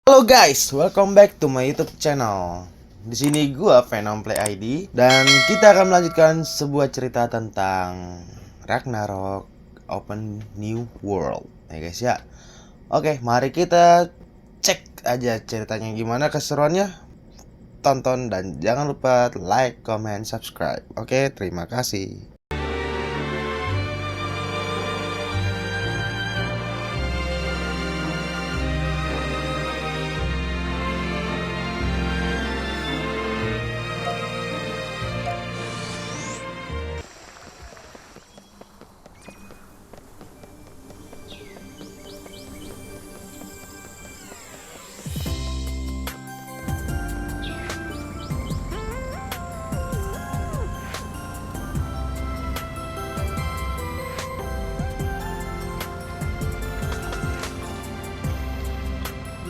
Halo guys, welcome back to my YouTube channel. Di sini gua Venom Play ID dan kita akan melanjutkan sebuah cerita tentang Ragnarok Open New World. Ya guys ya. Oke, mari kita cek aja ceritanya gimana, keseruannya. Tonton dan jangan lupa like, comment, subscribe. Oke, terima kasih.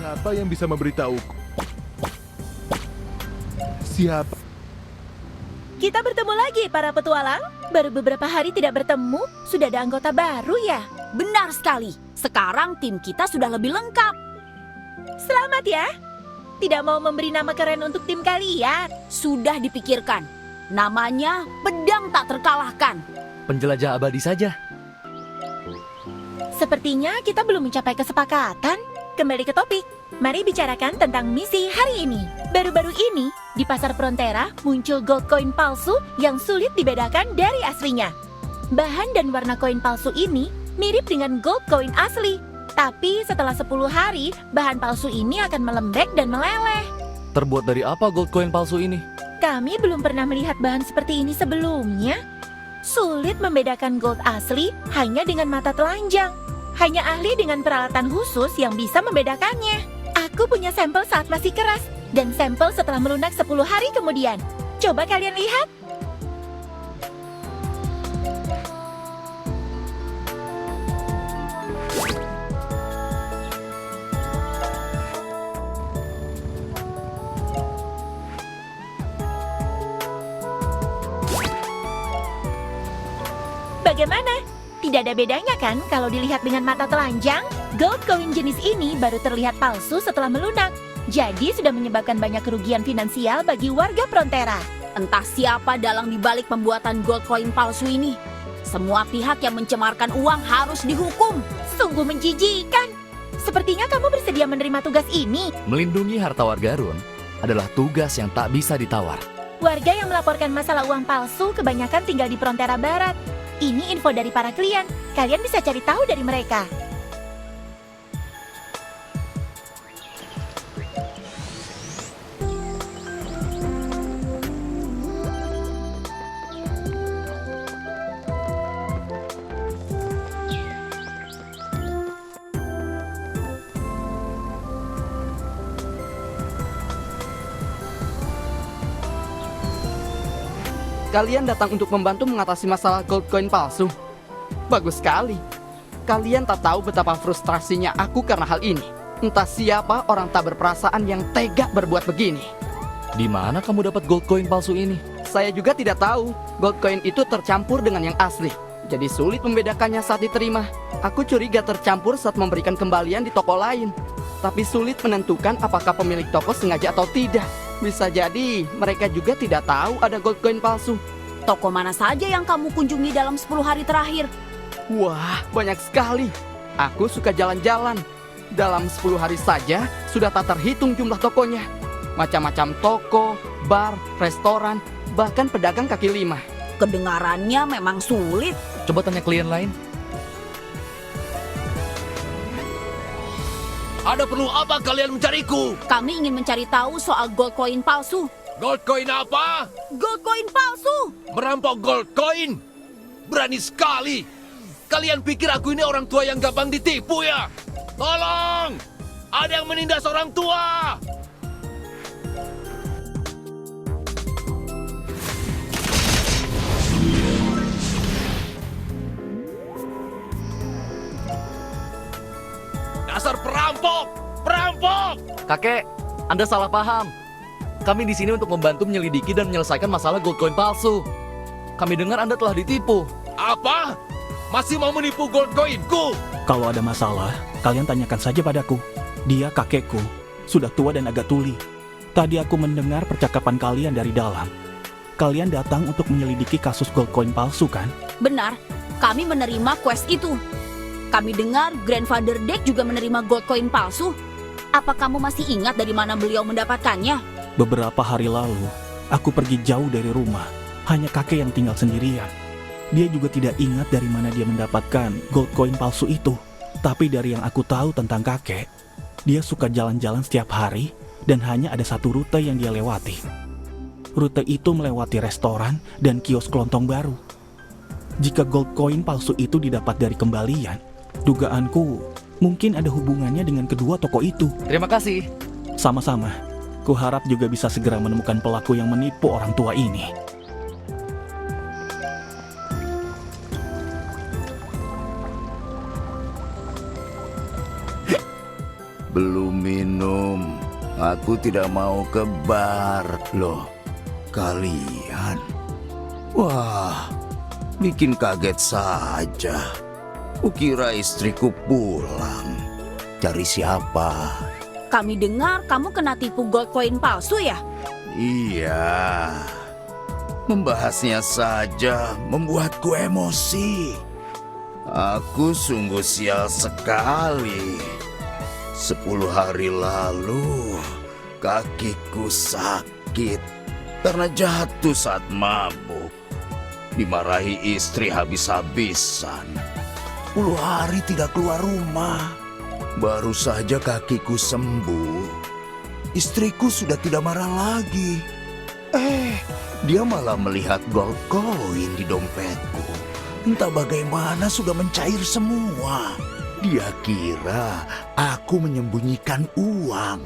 Siapa yang bisa memberitahuku? Siapa? Kita bertemu lagi para petualang. Baru beberapa hari tidak bertemu, sudah ada anggota baru ya? Benar sekali. Sekarang tim kita sudah lebih lengkap. Selamat ya. Tidak mau memberi nama keren untuk tim kalian? Sudah dipikirkan. Namanya Pedang Tak Terkalahkan. Penjelajah abadi saja. Sepertinya kita belum mencapai kesepakatan. Kembali ke topik. Mari bicarakan tentang misi hari ini. Baru-baru ini, di pasar Frontera muncul gold coin palsu yang sulit dibedakan dari aslinya. Bahan dan warna koin palsu ini mirip dengan gold coin asli. Tapi setelah 10 hari, bahan palsu ini akan melembek dan meleleh. Terbuat dari apa gold coin palsu ini? Kami belum pernah melihat bahan seperti ini sebelumnya. Sulit membedakan gold asli hanya dengan mata telanjang. Hanya ahli dengan peralatan khusus yang bisa membedakannya. Aku punya sampel saat masih keras dan sampel setelah melunak 10 hari kemudian. Coba kalian lihat. Bagaimana? Tidak ada bedanya kan kalau dilihat dengan mata telanjang? Gold coin jenis ini baru terlihat palsu setelah melunak. Jadi sudah menyebabkan banyak kerugian finansial bagi warga Frontera. Entah siapa dalang dibalik pembuatan gold coin palsu ini. Semua pihak yang mencemarkan uang harus dihukum. Sungguh menjijikan. Sepertinya kamu bersedia menerima tugas ini. Melindungi harta warga Run adalah tugas yang tak bisa ditawar. Warga yang melaporkan masalah uang palsu kebanyakan tinggal di Frontera Barat. Ini info dari para klien. Kalian bisa cari tahu dari mereka. Kalian datang untuk membantu mengatasi masalah gold coin palsu. Bagus sekali. Kalian tak tahu betapa frustrasinya aku karena hal ini. Entah siapa orang tak berperasaan yang tega berbuat begini. Di mana kamu dapat gold coin palsu ini? Saya juga tidak tahu. Gold coin itu tercampur dengan yang asli. Jadi sulit membedakannya saat diterima. Aku curiga tercampur saat memberikan kembalian di toko lain. Tapi sulit menentukan apakah pemilik toko sengaja atau tidak. Bisa jadi mereka juga tidak tahu ada gold coin palsu. Toko mana saja yang kamu kunjungi dalam 10 hari terakhir? Wah, banyak sekali. Aku suka jalan-jalan. Dalam 10 hari saja sudah tak terhitung jumlah tokonya. Macam-macam toko, bar, restoran, bahkan pedagang kaki lima. Kedengarannya memang sulit. Coba tanya klien lain. Ada perlu apa kalian mencariku? Kami ingin mencari tahu soal gold coin palsu. Gold coin apa? Gold coin palsu! Merampok gold coin? Berani sekali. Kalian pikir aku ini orang tua yang gampang ditipu ya? Tolong! Ada yang menindas orang tua! Dasar perampok! Perampok! Kakek, Anda salah paham. Kami di sini untuk membantu menyelidiki dan menyelesaikan masalah gold coin palsu. Kami dengar Anda telah ditipu. Apa? Masih mau menipu gold coinku? Kalau ada masalah, kalian tanyakan saja padaku. Dia kakekku. sudah tua dan agak tuli. Tadi aku mendengar percakapan kalian dari dalam. Kalian datang untuk menyelidiki kasus gold coin palsu, kan? Benar, kami menerima quest itu. Kami dengar Grandfather Deck juga menerima gold coin palsu. Apa kamu masih ingat dari mana beliau mendapatkannya? Beberapa hari lalu, aku pergi jauh dari rumah. Hanya kakek yang tinggal sendirian. Dia juga tidak ingat dari mana dia mendapatkan gold coin palsu itu. Tapi dari yang aku tahu tentang kakek, dia suka jalan-jalan setiap hari dan hanya ada satu rute yang dia lewati. Rute itu melewati restoran dan kios kelontong baru. Jika gold coin palsu itu didapat dari kembalian, dugaanku mungkin ada hubungannya dengan kedua toko itu. Terima kasih. Sama-sama. Kuharap juga bisa segera menemukan pelaku yang menipu orang tua ini. Belum minum. Aku tidak mau ke bar. Loh, kalian? Wah, bikin kaget saja. Kukira istriku pulang. Cari siapa? Kami dengar kamu kena tipu gold coin palsu ya? Iya. Membahasnya saja membuatku emosi. Aku sungguh sial sekali. 10 hari lalu, kakiku sakit karena jatuh saat mabuk. Dimarahi istri habis-habisan. 10 hari tidak keluar rumah. Baru saja kakiku sembuh, istriku sudah tidak marah lagi. Dia malah melihat gold coin di dompetku. Entah bagaimana sudah mencair semua. Dia kira aku menyembunyikan uang.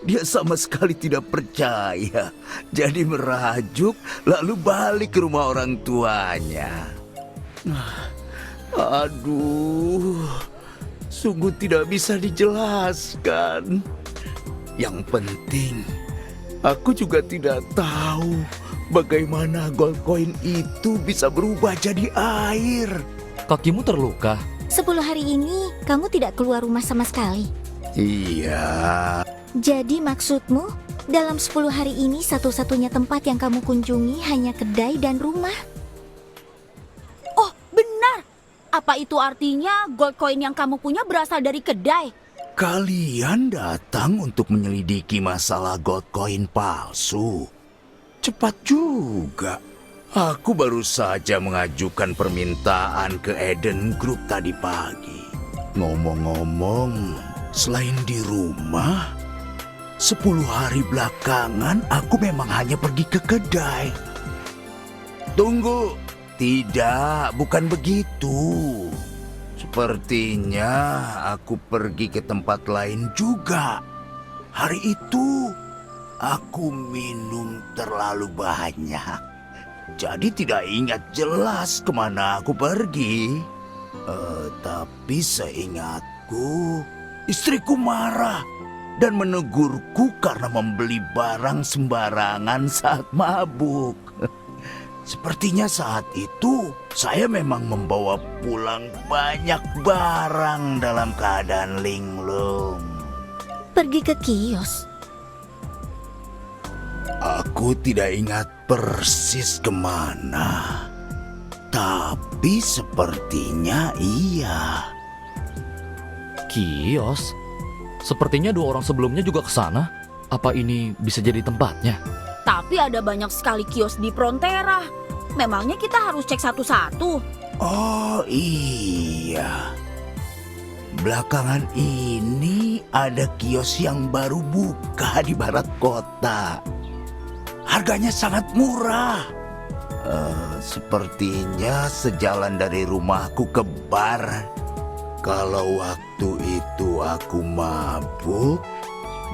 Dia sama sekali tidak percaya. Jadi merajuk lalu balik ke rumah orang tuanya. Aduh, sungguh tidak bisa dijelaskan. Yang penting, aku juga tidak tahu bagaimana gold coin itu bisa berubah jadi air. Kakimu terluka. 10 hari ini kamu tidak keluar rumah sama sekali. Iya. Jadi maksudmu, dalam 10 hari ini satu-satunya tempat yang kamu kunjungi hanya kedai dan rumah? Oh, benar. Apa itu artinya gold coin yang kamu punya berasal dari kedai? Kalian datang untuk menyelidiki masalah gold coin palsu. Cepat juga. Aku baru saja mengajukan permintaan ke Eden Group tadi pagi. Ngomong-ngomong, selain di rumah, 10 hari belakangan aku memang hanya pergi ke kedai. Tunggu, tidak, bukan begitu. Sepertinya aku pergi ke tempat lain juga. Hari itu, aku minum terlalu banyak. Jadi tidak ingat jelas kemana aku pergi. Tapi seingatku, istriku marah dan menegurku karena membeli barang sembarangan saat mabuk. Sepertinya saat itu saya memang membawa pulang banyak barang dalam keadaan linglung. Pergi ke kios. Aku tidak ingat persis kemana, tapi sepertinya iya. Kios? Sepertinya 2 orang sebelumnya juga ke sana. Apa ini bisa jadi tempatnya? Tapi ada banyak sekali kios di Frontera. Memangnya kita harus cek satu-satu? Oh iya. Belakangan ini ada kios yang baru buka di barat kota. Harganya sangat murah. Sepertinya sejalan dari rumahku ke bar. Kalau waktu itu aku mabuk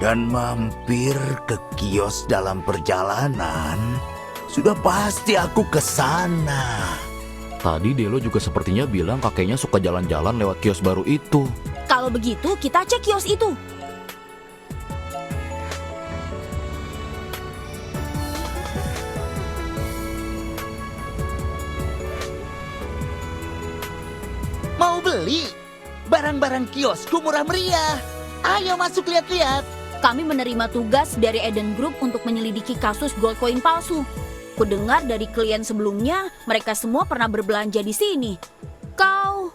dan mampir ke kios dalam perjalanan, sudah pasti aku ke sana. Tadi Delo juga sepertinya bilang kakeknya suka jalan-jalan lewat kios baru itu. Kalau begitu kita cek kios itu. Mau beli? Barang-barang kiosku murah meriah. Ayo masuk lihat-lihat. Kami menerima tugas dari Eden Group untuk menyelidiki kasus gold coin palsu. Kudengar dari klien sebelumnya, mereka semua pernah berbelanja di sini. Kau...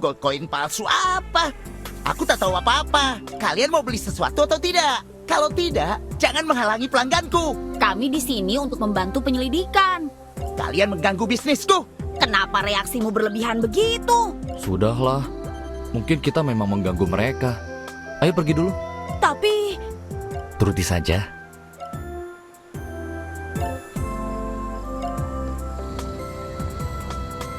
Gold coin palsu apa? Aku tak tahu apa-apa. Kalian mau beli sesuatu atau tidak? Kalau tidak, jangan menghalangi pelangganku. Kami di sini untuk membantu penyelidikan. Kalian mengganggu bisnisku. Kenapa reaksimu berlebihan begitu? Sudahlah, mungkin kita memang mengganggu mereka. Ayo pergi dulu. Tapi... Turuti saja.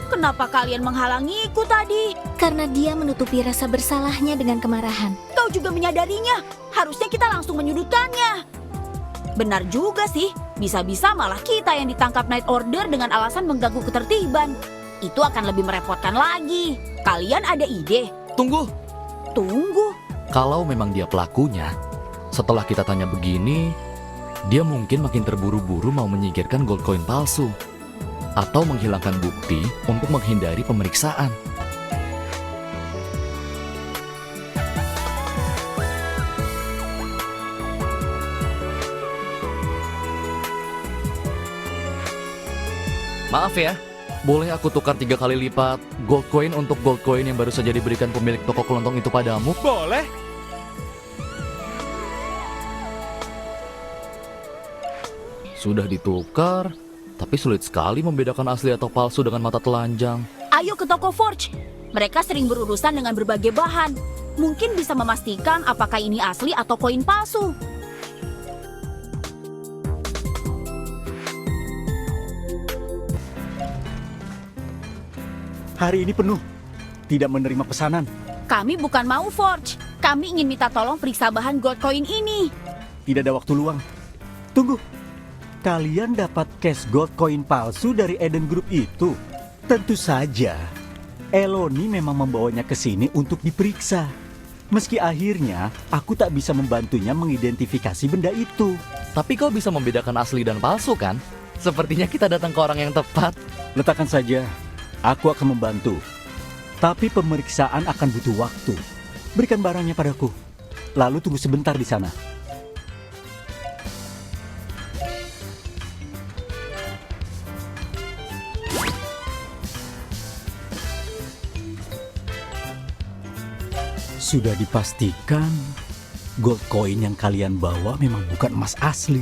Kenapa kalian menghalangiku tadi? Karena dia menutupi rasa bersalahnya dengan kemarahan. Kau juga menyadarinya. Harusnya kita langsung menyudutkannya. Benar juga sih. Bisa-bisa malah kita yang ditangkap Night Order dengan alasan mengganggu ketertiban. Itu akan lebih merepotkan lagi. Kalian ada ide? Tunggu. Tunggu. Kalau memang dia pelakunya, setelah kita tanya begini, dia mungkin makin terburu-buru mau menyingkirkan gold coin palsu atau menghilangkan bukti untuk menghindari pemeriksaan. Maaf ya, boleh aku tukar 3 kali lipat gold coin untuk gold coin yang baru saja diberikan pemilik toko kelontong itu padamu? Boleh. Sudah ditukar, tapi sulit sekali membedakan asli atau palsu dengan mata telanjang. Ayo ke toko Forge. Mereka sering berurusan dengan berbagai bahan. Mungkin bisa memastikan apakah ini asli atau koin palsu. Hari ini penuh. Tidak menerima pesanan. Kami bukan mau Forge. Kami ingin minta tolong periksa bahan gold coin ini. Tidak ada waktu luang. Tunggu. Kalian dapat cash gold coin palsu dari Eden Group itu? Tentu saja. Eloni memang membawanya ke sini untuk diperiksa. Meski akhirnya aku tak bisa membantunya mengidentifikasi benda itu. Tapi kau bisa membedakan asli dan palsu kan? Sepertinya kita datang ke orang yang tepat. Letakkan saja. Aku akan membantu. Tapi pemeriksaan akan butuh waktu. Berikan barangnya padaku. Lalu tunggu sebentar di sana. Sudah dipastikan gold coin yang kalian bawa memang bukan emas asli.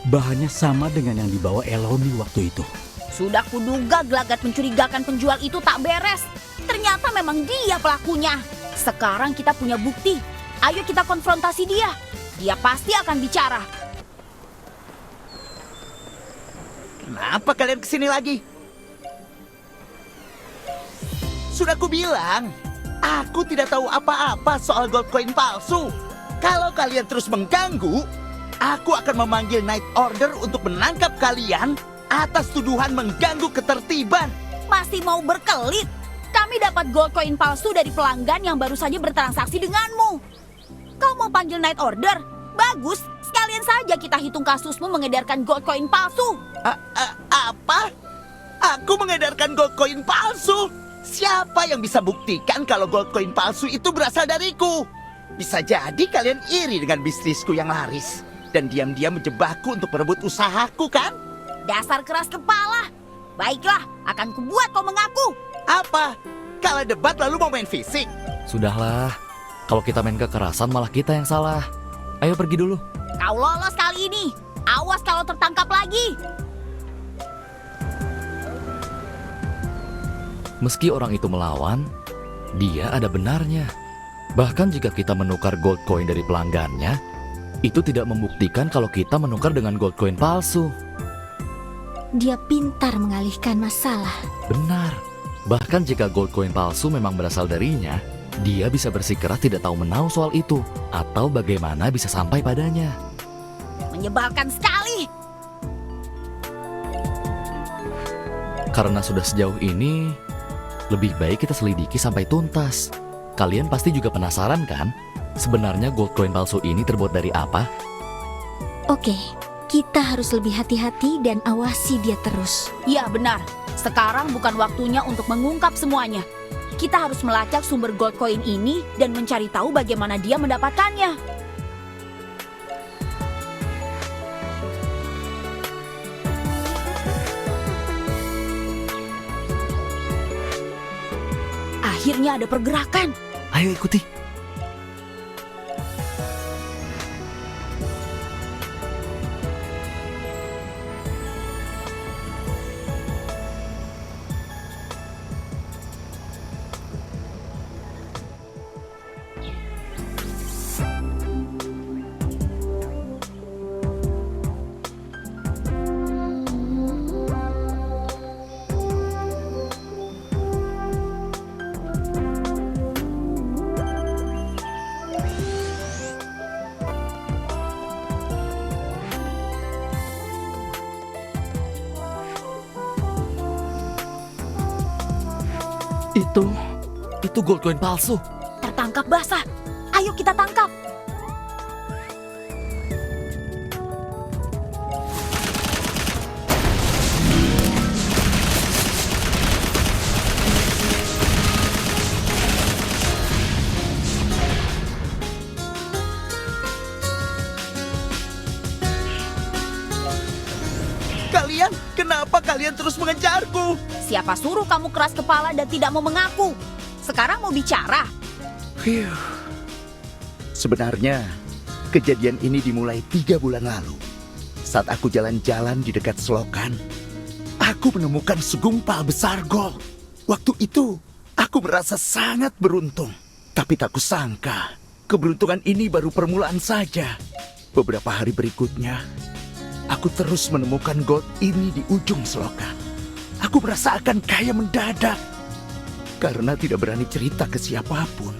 Bahannya sama dengan yang dibawa Eloni waktu itu. Sudah kuduga gelagat mencurigakan penjual itu tak beres. Ternyata memang dia pelakunya. Sekarang kita punya bukti. Ayo kita konfrontasi dia. Dia pasti akan bicara. Kenapa kalian kesini lagi? Sudah kubilang, aku tidak tahu apa-apa soal gold coin palsu. Kalau kalian terus mengganggu, aku akan memanggil Night Order untuk menangkap kalian atas tuduhan mengganggu ketertiban. Masih mau berkelit? Kami dapat gold coin palsu dari pelanggan yang baru saja bertransaksi denganmu. Kau mau panggil Night Order? Bagus, sekalian saja kita hitung kasusmu mengedarkan gold coin palsu. Apa? Aku mengedarkan gold coin palsu? Siapa yang bisa buktikan kalau gold coin palsu itu berasal dariku? Bisa jadi kalian iri dengan bisnisku yang laris dan diam-diam menjebakku untuk merebut usahaku, kan? Dasar keras kepala. Baiklah, akan kubuat kau mengaku. Apa? Kalah debat lalu mau main fisik? Sudahlah, kalau kita main kekerasan malah kita yang salah. Ayo pergi dulu. Kau lolos kali ini. Awas kalau tertangkap lagi. Meski orang itu melawan, dia ada benarnya. Bahkan jika kita menukar gold coin dari pelanggannya, itu tidak membuktikan kalau kita menukar dengan gold coin palsu. Dia pintar mengalihkan masalah. Benar. Bahkan jika gold coin palsu memang berasal darinya, dia bisa bersikeras tidak tahu menau soal itu atau bagaimana bisa sampai padanya. Menyebalkan sekali. Karena sudah sejauh ini, lebih baik kita selidiki sampai tuntas. Kalian pasti juga penasaran kan? Sebenarnya gold coin palsu ini terbuat dari apa? Oke, kita harus lebih hati-hati dan awasi dia terus. Ya benar, sekarang bukan waktunya untuk mengungkap semuanya. Kita harus melacak sumber gold coin ini dan mencari tahu bagaimana dia mendapatkannya. Akhirnya ada pergerakan. Ayo ikuti. Itu gold coin palsu. Tertangkap basah. Ayo kita tangkap. Kenapa kalian terus mengejarku? Siapa suruh kamu keras kepala dan tidak mau mengaku? Sekarang mau bicara. Sebenarnya, kejadian ini dimulai 3 bulan lalu. Saat aku jalan-jalan di dekat selokan, aku menemukan segumpal besar gold. Waktu itu, aku merasa sangat beruntung. Tapi tak kusangka, keberuntungan ini baru permulaan saja. Beberapa hari berikutnya, aku terus menemukan gold ini di ujung selokan. Aku merasa akan kaya mendadak. Karena tidak berani cerita ke siapapun.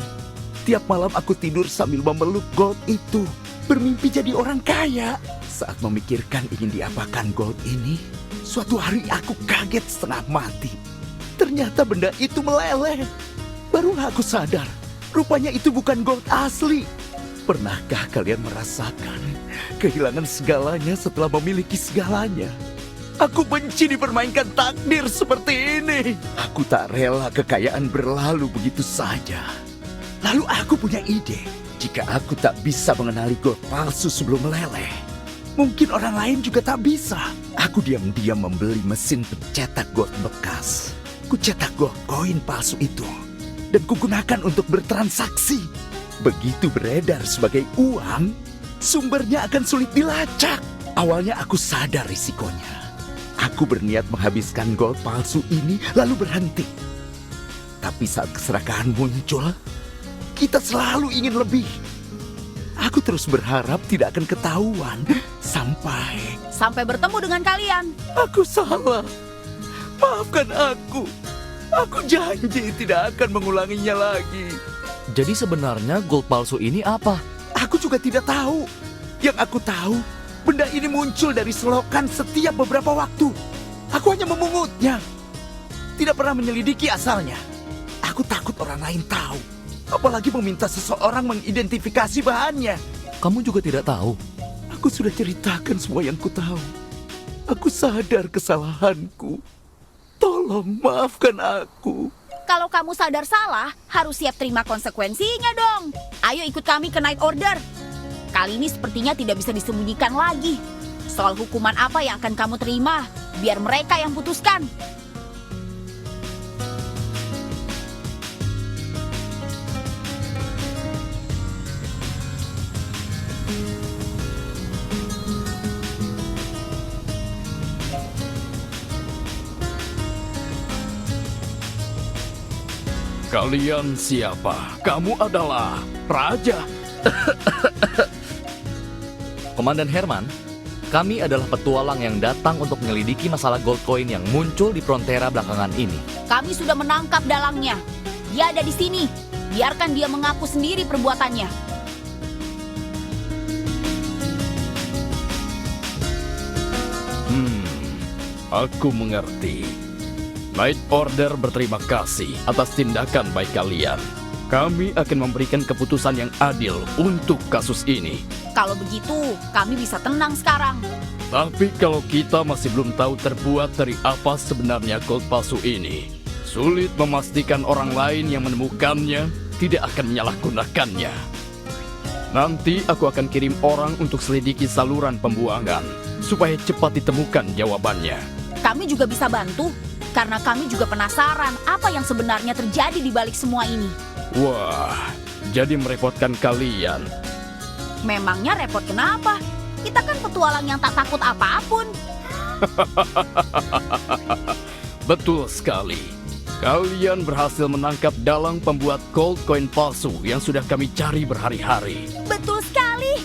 Tiap malam aku tidur sambil memeluk gold itu. Bermimpi jadi orang kaya. Saat memikirkan ingin diapakan gold ini, suatu hari aku kaget setengah mati. Ternyata benda itu meleleh. Barulah aku sadar, rupanya itu bukan gold asli. Pernahkah kalian merasakan kehilangan segalanya setelah memiliki segalanya? Aku benci dipermainkan takdir seperti ini. Aku tak rela kekayaan berlalu begitu saja. Lalu aku punya ide. Jika aku tak bisa mengenali gold palsu sebelum meleleh, mungkin orang lain juga tak bisa. Aku diam-diam membeli mesin pencetak gold bekas. Kucetak gold koin palsu itu dan kugunakan untuk bertransaksi. Begitu beredar sebagai uang, sumbernya akan sulit dilacak. Awalnya aku sadar risikonya. Aku berniat menghabiskan gold palsu ini lalu berhenti. Tapi saat keserakahan muncul, kita selalu ingin lebih. Aku terus berharap tidak akan ketahuan sampai bertemu dengan kalian. Aku salah. Maafkan aku. Aku janji tidak akan mengulanginya lagi. Jadi sebenarnya gold palsu ini apa? Aku juga tidak tahu. Yang aku tahu, benda ini muncul dari selokan setiap beberapa waktu. Aku hanya memungutnya. Tidak pernah menyelidiki asalnya. Aku takut orang lain tahu. Apalagi meminta seseorang mengidentifikasi bahannya. Kamu juga tidak tahu? Aku sudah ceritakan semua yang ku tahu. Aku sadar kesalahanku. Tolong maafkan aku. Kalau kamu sadar salah, harus siap terima konsekuensinya dong. Ayo ikut kami ke Night Order. Kali ini sepertinya tidak bisa disembunyikan lagi. Soal hukuman apa yang akan kamu terima, biar mereka yang putuskan. Kalian siapa? Kamu adalah raja. Komandan Herman, kami adalah petualang yang datang untuk menyelidiki masalah gold coin yang muncul di Frontera belakangan ini. Kami sudah menangkap dalangnya. Dia ada di sini. Biarkan dia mengaku sendiri perbuatannya. Aku mengerti. Night Order berterima kasih atas tindakan baik kalian. Kami akan memberikan keputusan yang adil untuk kasus ini. Kalau begitu, kami bisa tenang sekarang. Tapi kalau kita masih belum tahu terbuat dari apa sebenarnya gold palsu ini, sulit memastikan orang lain yang menemukannya tidak akan menyalahgunakannya. Nanti aku akan kirim orang untuk selidiki saluran pembuangan, supaya cepat ditemukan jawabannya. Kami juga bisa bantu. Karena kami juga penasaran apa yang sebenarnya terjadi di balik semua ini. Wah, jadi merepotkan kalian. Memangnya repot kenapa? Kita kan petualang yang tak takut apapun. Betul sekali. Kalian berhasil menangkap dalang pembuat gold coin palsu yang sudah kami cari berhari-hari. Betul sekali.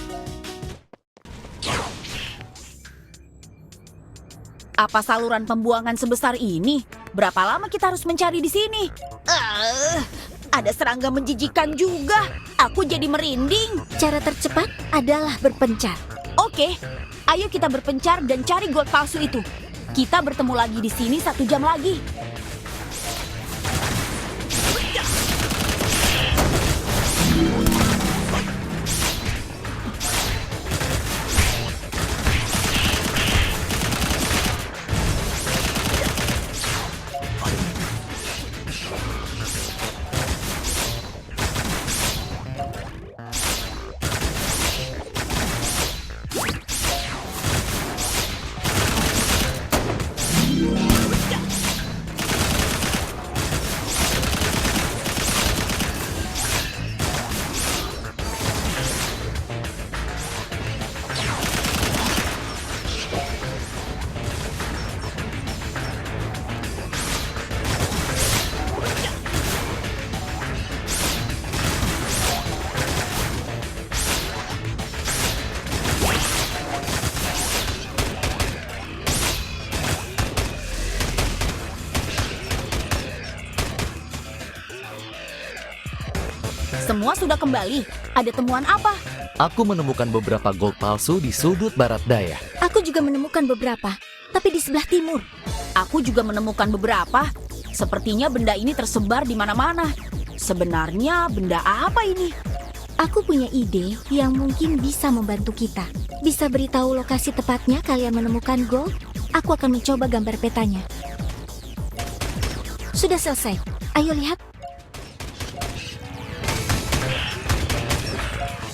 Apa saluran pembuangan sebesar ini? Berapa lama kita harus mencari di sini? Ada serangga menjijikan juga. Aku jadi merinding. Cara tercepat adalah berpencar. Oke, ayo kita berpencar dan cari gold palsu itu. Kita bertemu lagi di sini 1 jam lagi. Semua sudah kembali. Ada temuan apa? Aku menemukan beberapa gold palsu di sudut barat daya. Aku juga menemukan beberapa, tapi di sebelah timur. Aku juga menemukan beberapa. Sepertinya benda ini tersebar di mana-mana. Sebenarnya benda apa ini? Aku punya ide yang mungkin bisa membantu kita. Bisa beritahu lokasi tepatnya kalian menemukan gold? Aku akan mencoba gambar petanya. Sudah selesai. Ayo lihat.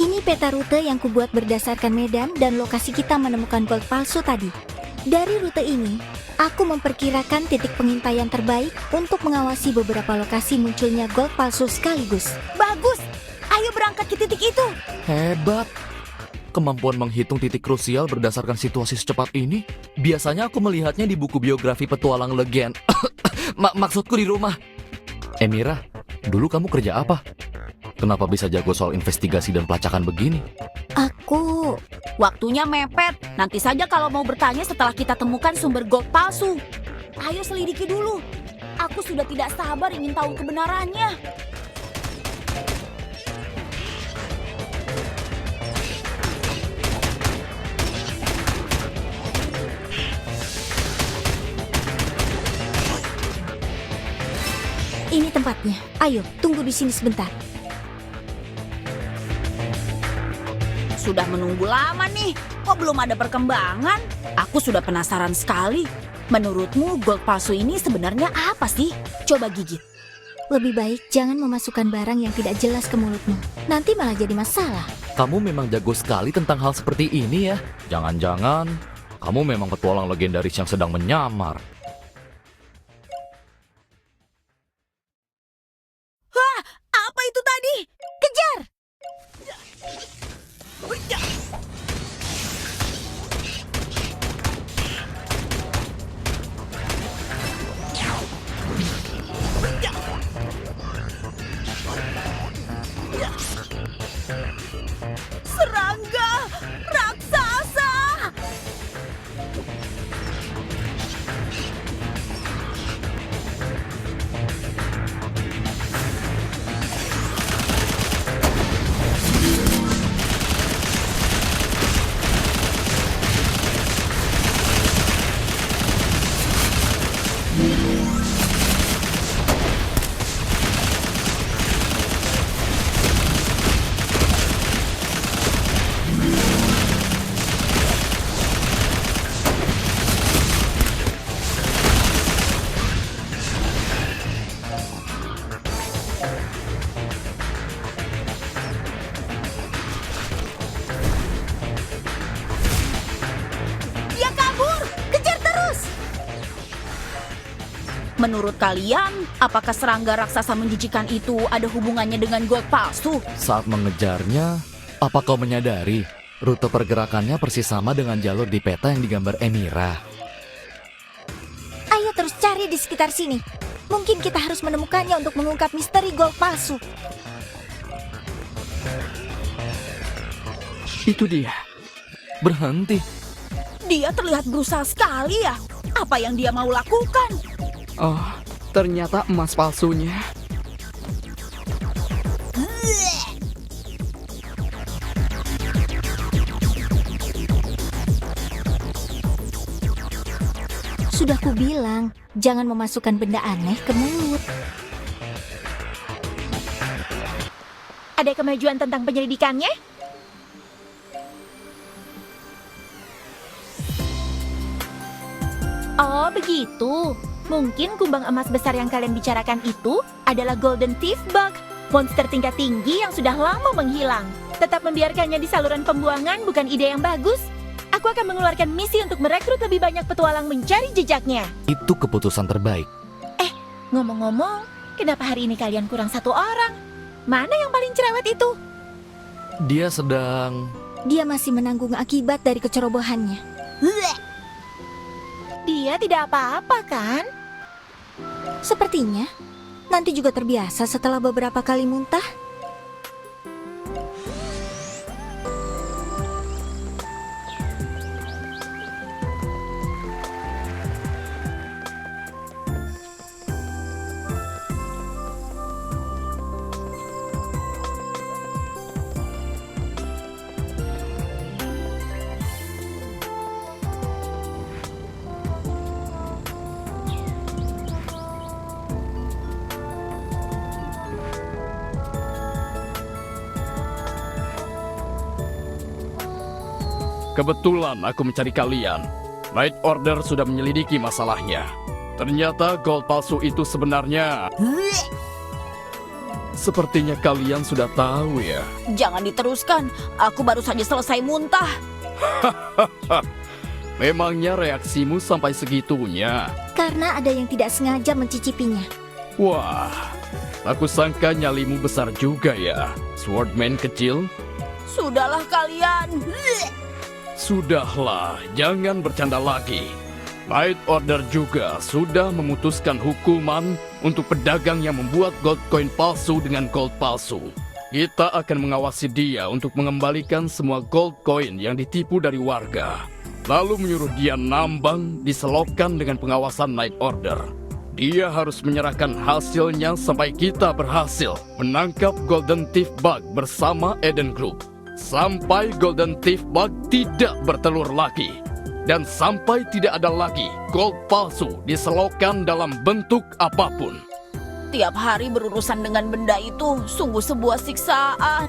Ini peta rute yang kubuat berdasarkan medan dan lokasi kita menemukan gold palsu tadi. Dari rute ini, aku memperkirakan titik pengintaian terbaik untuk mengawasi beberapa lokasi munculnya gold palsu sekaligus. Bagus! Ayo berangkat ke titik itu. Hebat. Kemampuan menghitung titik krusial berdasarkan situasi secepat ini, biasanya aku melihatnya di buku biografi petualang legend. Maksudku di rumah. Emira, dulu kamu kerja apa? Kenapa bisa jago soal investigasi dan pelacakan begini? Aku... Waktunya mepet. Nanti saja kalau mau bertanya setelah kita temukan sumber gold palsu. Ayo selidiki dulu. Aku sudah tidak sabar ingin tahu kebenarannya. Ini tempatnya. Ayo, tunggu di sini sebentar. Sudah menunggu lama nih. Kok belum ada perkembangan? Aku sudah penasaran sekali. Menurutmu gold palsu ini sebenarnya apa sih? Coba gigit. Lebih baik jangan memasukkan barang yang tidak jelas ke mulutmu. Nanti malah jadi masalah. Kamu memang jago sekali tentang hal seperti ini ya. Jangan-jangan kamu memang petualang legendaris yang sedang menyamar. Hah, apa itu tadi? Kejar! Serangga raksasa! Menurut kalian, apakah serangga raksasa menjijikan itu ada hubungannya dengan gold palsu? Saat mengejarnya, apa kau menyadari rute pergerakannya persis sama dengan jalur di peta yang digambar Emira? Ayo terus cari di sekitar sini. Mungkin kita harus menemukannya untuk mengungkap misteri gold palsu. Itu dia. Berhenti. Dia terlihat berusaha sekali ya. Apa yang dia mau lakukan? Oh, ternyata emas palsunya. Sudah kubilang, jangan memasukkan benda aneh ke mulut. Ada kemajuan tentang penyelidikannya? Oh, begitu. Mungkin kumbang emas besar yang kalian bicarakan itu adalah Golden Thief Bug, monster tingkat tinggi yang sudah lama menghilang. Tetap membiarkannya di saluran pembuangan bukan ide yang bagus. Aku akan mengeluarkan misi untuk merekrut lebih banyak petualang mencari jejaknya. Itu keputusan terbaik. Ngomong-ngomong, kenapa hari ini kalian kurang satu orang? Mana yang paling cerewet itu? Dia sedang... Dia masih menanggung akibat dari kecerobohannya. Dia tidak apa-apa kan? Sepertinya, nanti juga terbiasa setelah beberapa kali muntah. Kebetulan aku mencari kalian. Night Order sudah menyelidiki masalahnya. Ternyata gold palsu itu sebenarnya... Sepertinya kalian sudah tahu ya. Jangan diteruskan, aku baru saja selesai muntah. Memangnya reaksimu sampai segitunya? Karena ada yang tidak sengaja mencicipinya. Wah, aku sangka nyalimu besar juga ya, Swordman kecil. Sudahlah kalian. Sudahlah, jangan bercanda lagi. Night Order juga sudah memutuskan hukuman untuk pedagang yang membuat gold coin palsu dengan gold palsu. Kita akan mengawasi dia untuk mengembalikan semua gold coin yang ditipu dari warga. Lalu menyuruh dia nambang di selokan dengan pengawasan Night Order. Dia harus menyerahkan hasilnya sampai kita berhasil menangkap Golden Thief Bug bersama Eden Group. Sampai Golden Thief Bug tidak bertelur lagi. Dan sampai tidak ada lagi gold palsu diselokan dalam bentuk apapun. Tiap hari berurusan dengan benda itu sungguh sebuah siksaan.